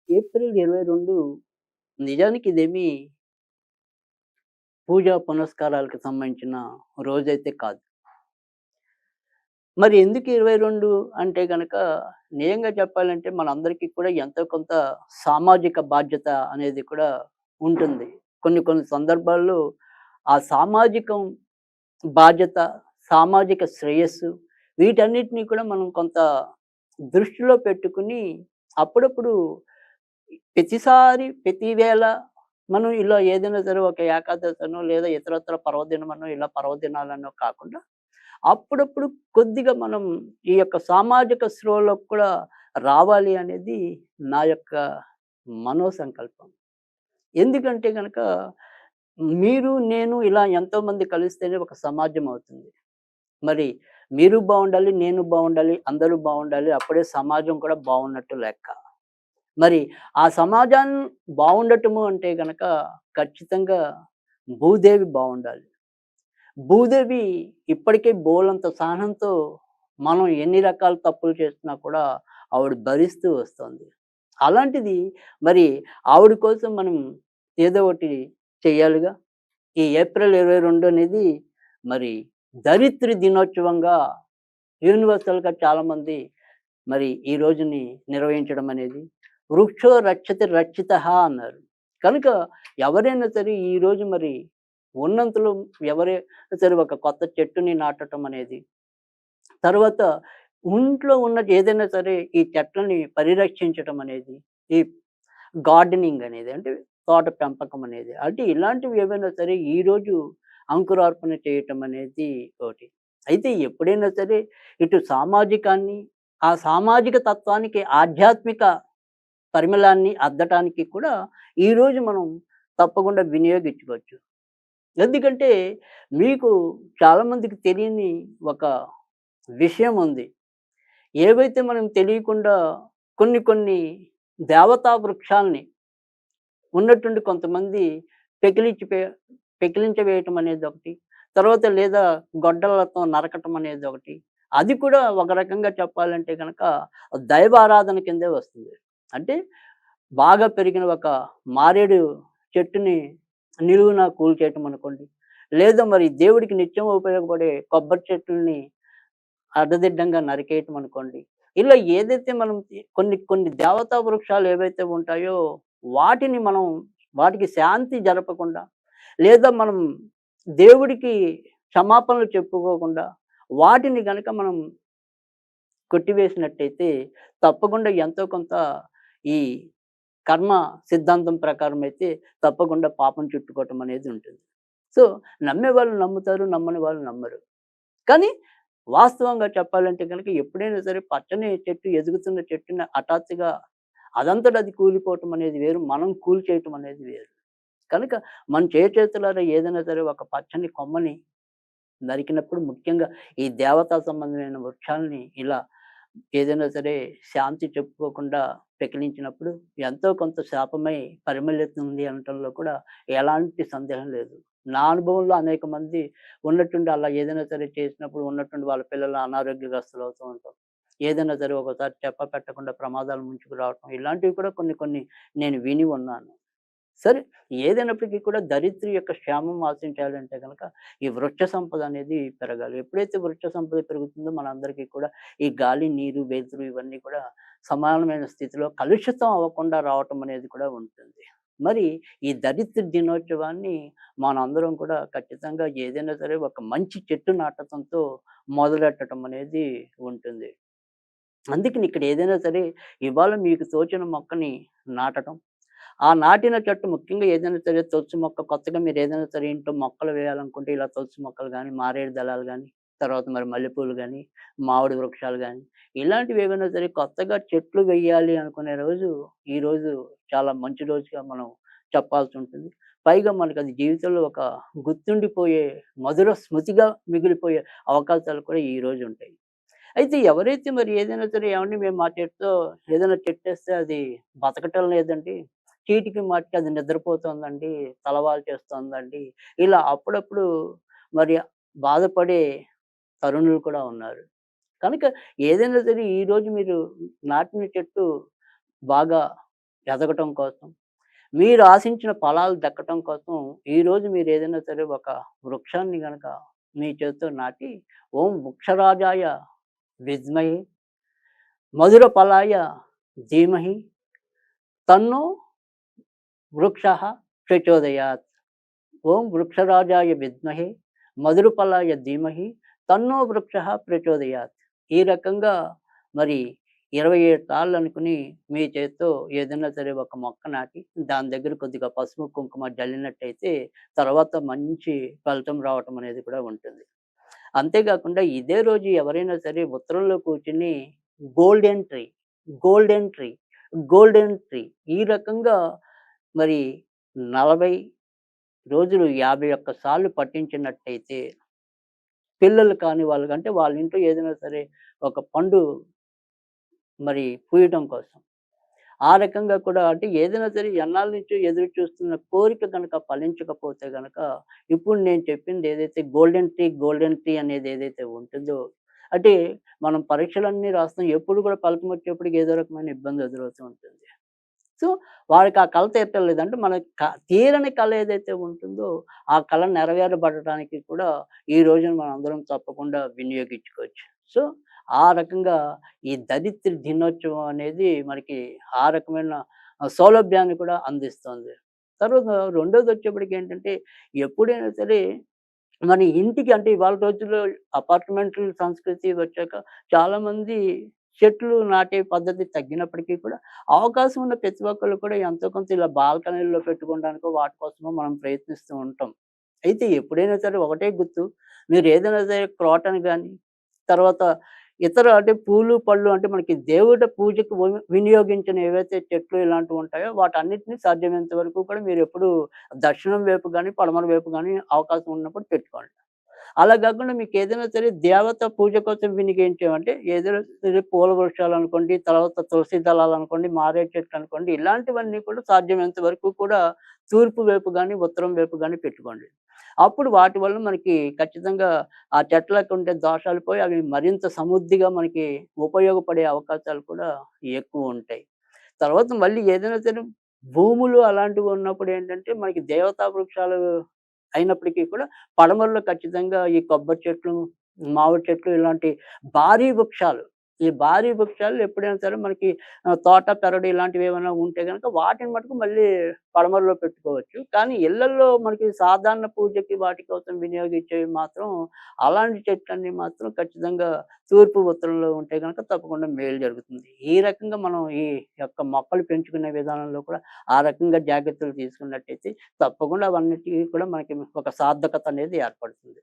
April 22 నిజానికి ఇదేమి పూజా పునస్కారాలకు సంబంధించిన రోజైతే కాదు. మరి ఎందుకు 22 అంటే గనక నిజంగా చెప్పాలంటే మనందరికీ కూడా ఎంతో కొంత సామాజిక బాధ్యత అనేది కూడా ఉంటుంది. కొన్ని కొన్ని సందర్భాల్లో ఆ సామాజికం బాధ్యత, సామాజిక శ్రేయస్సు వీటన్నిటిని కూడా మనం కొంత దృష్టిలో పెట్టుకొని అప్పుడప్పుడు ప్రతి వేళ మనం ఇలా ఏదైనా సరే ఒక ఏకాదశనో లేదా ఇతరత్ర పర్వదినమనో ఇలా పర్వదినాలనో కాకుండా అప్పుడప్పుడు కొద్దిగా మనం ఈ యొక్క సామాజిక స్పృహలోకి కూడా రావాలి అనేది నా యొక్క మనోసంకల్పం. ఎందుకంటే గనక మీరు, నేను ఇలా ఎంతోమంది కలిస్తేనే ఒక సమాజం అవుతుంది. మరి మీరు బావుండాలి, నేను బావుండాలి, అందరూ బావుండాలి. అప్పుడే సమాజం కూడా బావున్నట్టు లెక్క. మరి ఆ సమాజాన్ని బావుండటము అంటే గనక ఖచ్చితంగా భూదేవి బావుండాలి. భూదేవి ఇప్పటికే బోలెడంత సహనంతో మనం ఎన్ని రకాల తప్పులు చేసినా కూడా ఆవిడ భరిస్తూ వస్తోంది. అలాంటిది మరి ఆవిడ కోసం మనం ఏదో ఒకటి చెయ్యాలిగా. ఈ ఏప్రిల్ 22 అనేది మరి ధరిత్రి దినోత్సవంగా యూనివర్సల్‌గా చాలామంది మరి ఈ రోజుని నిర్వహించడం అనేది వృక్షో రక్షతి రక్షితః అన్నారు. కనుక ఎవరైనా సరే ఈరోజు మరి ఉన్నంతలో ఎవరైనా సరే ఒక కొత్త చెట్టుని నాటటం అనేది, తర్వాత ఇంట్లో ఉన్న ఏదైనా సరే ఈ చెట్లని పరిరక్షించటం అనేది, ఈ గార్డెనింగ్ అనేది అంటే తోట పెంపకం అనేది. అంటే ఇలాంటివి ఏవైనా సరే ఈరోజు అంకురార్పణ చేయటం అనేది ఒకటి. అయితే ఎప్పుడైనా సరే ఇటు సామాజికాన్ని, ఆ సామాజిక తత్వానికి ఆధ్యాత్మిక పరిమళాన్ని అద్దటానికి కూడా ఈరోజు మనం తప్పకుండా వినియోగించుకోవచ్చు. ఎందుకంటే మీకు చాలామందికి తెలియని ఒక విషయం ఉంది. ఏవైతే మనం తెలియకుండా కొన్ని కొన్ని దేవతా వృక్షాల్ని ఉన్నట్టుండి కొంతమంది పెకిలించిపే పెకిలించవేయటం అనేదొకటి. తర్వాత లేదా గొడ్డలతో నరకటం అనేదొకటి. అది కూడా ఒక రకంగా చెప్పాలంటే గనక దైవారాధన కిందే వస్తుంది. అంటే బాగా పెరిగిన ఒక మారేడు చెట్టుని నిలువునా కూల్చేయటం అనుకోండి. లేదా మరి దేవుడికి నిత్యం ఉపయోగపడే కొబ్బరి చెట్లని అడ్డదిడ్డంగా నరికేయటం అనుకోండి. ఇలా ఏదైతే మనం కొన్ని కొన్ని దేవతా వృక్షాలు ఏవైతే ఉంటాయో వాటిని మనం వాటికి శాంతి జరపకుండా, లేదా మనం దేవుడికి క్షమాపణలు చెప్పుకోకుండా వాటిని గనక మనం కొట్టివేసినట్టయితే తప్పకుండా ఎంతో కొంత ఈ కర్మ సిద్ధాంతం ప్రకారం అయితే తప్పకుండా పాపం చుట్టుకోవటం అనేది ఉంటుంది. సో, నమ్మేవాళ్ళు నమ్ముతారు, నమ్మని వాళ్ళు నమ్మరు. కానీ వాస్తవంగా చెప్పాలంటే గనక ఎప్పుడైనా సరే పచ్చని చెట్టు ఎదుగుతున్న చెట్టుని హఠాత్తుగా అదంతట అది కూలిపోవటం అనేది వేరు. మనం కూల్చేయటం అనేది వేరు. కనుక మన చేతులారా ఏదైనా సరే ఒక పచ్చని కొమ్మని నరికినప్పుడు ముఖ్యంగా ఈ దేవతా సంబంధమైన వృక్షాల్ని ఇలా ఏదైనా సరే శాంతి చెప్పుకోకుండా పెకిలించినప్పుడు ఎంతో కొంత శాపమై పరిమళిస్తుంది అనటంలో కూడా ఎలాంటి సందేహం లేదు. నా అనుభవంలో అనేక మంది ఉన్నట్టుండి అలా ఏదైనా సరే చేసినప్పుడు ఉన్నట్టుండి వాళ్ళ పిల్లలు అనారోగ్యగ్రస్తులు అవుతూ ఉంటారు. ఏదైనా సరే ఒకసారి చెప్పపెట్టకుండా ప్రమాదాలు ముంచుకు రావటం ఇలాంటివి కూడా కొన్ని కొన్ని నేను విని ఉన్నాను. సరే, ఏదైనప్పటికీ కూడా దరిద్రి యొక్క క్షేమం ఆశించాలంటే గనక ఈ వృక్ష సంపద అనేది పెరగాలి. ఎప్పుడైతే వృక్ష సంపద పెరుగుతుందో మనందరికీ కూడా ఈ గాలి, నీరు, వెలుతురు ఇవన్నీ కూడా సమానమైన స్థితిలో కలుషితం అవ్వకుండా రావటం అనేది కూడా ఉంటుంది. మరి ఈ దరిద్ర దినోత్సవాన్ని మనందరం కూడా ఖచ్చితంగా ఏదైనా సరే ఒక మంచి చెట్టు నాటకంతో మొదలెట్టడం అనేది ఉంటుంది. అందుకని ఇక్కడ ఏదైనా సరే ఇవాళ మీకు తోచిన మొక్కని నాటటం. ఆ నాటిన చెట్టు ముఖ్యంగా ఏదైనా సరే తులసి మొక్క కొత్తగా మీరేదైనా సరే ఇంట్లో మొక్కలు వేయాలనుకుంటే ఇలా తులసి మొక్కలు గానీ, మారేడు దళాలు గానీ, తర్వాత మరి మల్లెపూలు గానీ, మామిడి వృక్షాలు గానీ, ఇలాంటివి ఏవైనా సరే కొత్తగా చెట్లు వెయ్యాలి అనుకునే రోజు, ఈరోజు చాలా మంచి రోజుగా మనం చెప్పాల్సుంటుంది. పైగా మనకది జీవితంలో ఒక గుర్తుండిపోయే మధుర స్మృతిగా మిగిలిపోయే అవకాశాలు కూడా ఈరోజుంటాయి. అయితే ఎవరైతే మరి ఏదైనా సరే ఏవండీ మేము మా చెట్టుతో ఏదైనా చెట్టేస్తే అది బతకటం లేదండి. చీటికి మాటికి అది నిద్రపోతోందండి, తలవాల్చేస్తోందండి. ఇలా అప్పుడప్పుడు మరి బాధపడే తరుణులు కూడా ఉన్నారు. కనుక ఏదైనా సరే ఈరోజు మీరు నాటిన చెట్టు బాగా ఎదగటం కోసం, మీరు ఆశించిన ఫలాలు దక్కటం కోసం ఈరోజు మీరేదైనా సరే ఒక వృక్షాన్ని గనక మీ చేత్తో నాటి, ఓం వృక్షరాజాయ విద్మహే మధుర ఫలాయ ధీమహి తన్నో వృక్షః ప్రచోదయాత్. ఓం వృక్షరాజాయ విద్మహే మధురఫలాయ ధీమహి తన్నో వృక్షః ప్రచోదయాత్. ఈ రకంగా మరి 27 తాళ్ళు అనుకుని మీ చేత్తో ఏదైనా సరే ఒక మొక్క నాటి, దాని దగ్గర కొద్దిగా పసుపు, కుంకుమ జల్లినట్టయితే తర్వాత మంచి ఫలితం రావటం అనేది కూడా ఉంటుంది. అంతేకాకుండా ఇదే రోజు ఎవరైనా సరే ఉత్తరంలో కూర్చొని golden tree, golden tree, golden tree ఈ రకంగా మరి 40 రోజులు 51 సార్లు పఠించినట్టయితే పిల్లలు కాని వాళ్ళు అంటే వాళ్ళ ఇంట్లో ఏదైనా సరే ఒక పండు మరి పూయటం కోసం. ఆ రకంగా కూడా అంటే ఏదైనా సరే ఎన్నాళ్ళ నుంచో ఎదురు చూస్తున్న కోరిక గనక ఫలించకపోతే గనక ఇప్పుడు నేను చెప్పింది ఏదైతే గోల్డెన్ టీ, గోల్డెన్ టీ అనేది ఏదైతే ఉంటుందో అంటే మనం పరీక్షలన్నీ రాస్తాం. ఎప్పుడు కూడా ఫలితం వచ్చేప్పటికి ఏదో రకమైన ఇబ్బంది ఎదురవుతూ ఉంటుంది. సో, వాడికి ఆ కల తీరట్లేదు. అంటే మన తీరని కల ఏదైతే ఉంటుందో, ఆ కల నెరవేరబడటానికి కూడా ఈ రోజున మనందరం తప్పకుండా వినియోగించుకోవచ్చు. సో, ఆ రకంగా ఈ దరిత్రి దినోత్సవం అనేది మనకి ఆ రకమైన సౌలభ్యాన్ని కూడా అందిస్తుంది. తర్వాత రెండోదొచ్చేప్పటికేంటంటే, ఎప్పుడైనా సరే మన ఇంటికి అంటే ఇవాళ రోజుల్లో అపార్ట్‌మెంట్‌ల సంస్కృతి వచ్చాక చాలామంది చెట్లు నాటే పద్ధతి తగ్గినప్పటికీ కూడా అవకాశం ఉన్న ప్రతి ఒక్కళ్ళు కూడా ఎంతో కొంత ఇలా బాల్కనీల్లో పెట్టుకోవడానికో వాటి కోసమో మనం ప్రయత్నిస్తూ ఉంటాం. అయితే ఎప్పుడైనా సరే ఒకటే గుర్తు మీరు ఏదైనా సరే క్రోటన్ గాని, తర్వాత ఇతర అంటే పూలు, పళ్ళు అంటే మనకి దేవుడి పూజకు వినియోగించిన ఏవైతే చెట్లు ఇలాంటివి ఉంటాయో వాటన్నిటిని సాధ్యమైనంత వరకు కూడా మీరెప్పుడూ దక్షిణం వైపు గాని, పడమర వైపు గాని అవకాశం ఉన్నప్పుడు పెట్టుకోండి. అలా గాకుండా మీకేదైనా సరే దేవత పూజ కోసం వినియోగించేవంటే ఏదైనా సరే పూల వృక్షాలనుకోండి, తర్వాత తులసి దళాలనుకోండి, మారేడు చెట్లనుకోండి, ఇలాంటివన్నీ కూడా సాధ్యమైనంత వరకు కూడా తూర్పు వైపు గాని, ఉత్తరం వైపు గాని పెట్టుకోండి. అప్పుడు వాటి వల్ల మనకి ఖచ్చితంగా ఆ చెట్లకుండే దోషాలు పోయి అవి మరింత సమృద్ధిగా మనకి ఉపయోగపడే అవకాశాలు కూడా ఎక్కువుంటాయి. తర్వాత మళ్ళీ ఏదైనా సరే భూములు అలాంటివి ఉన్నప్పుడేంటంటే మనకి దేవతా వృక్షాలు అయినప్పటికీ కూడా పడమరలో ఖచ్చితంగా ఈ కొబ్బరి చెట్లు, మామిడి చెట్లు ఇలాంటి భారీ వృక్షాలు. ఈ భారీ వృక్షాలు ఎప్పుడైనా సరే మనకి తోట, పెరడు ఇలాంటివి ఏమైనా ఉంటే గనక వాటిని మటుకు మళ్ళీ పడమరలో పెట్టుకోవచ్చు. కానీ ఇళ్లల్లో మనకి సాధారణ పూజకి వాటి కోసం వినియోగించేవి మాత్రం అలాంటి చెట్లన్నీ మాత్రం ఖచ్చితంగా తూర్పు, ఉత్తరంలో ఉంటే గనక తప్పకుండా మేలు జరుగుతుంది. ఈ రకంగా మనం ఈ యొక్క మొక్కలు పెంచుకునే విధానంలో కూడా ఆ రకంగా జాగ్రత్తలు తీసుకున్నట్టయితే తప్పకుండా అవన్నిటికి కూడా మనకి ఒక సార్థకత అనేది ఏర్పడుతుంది.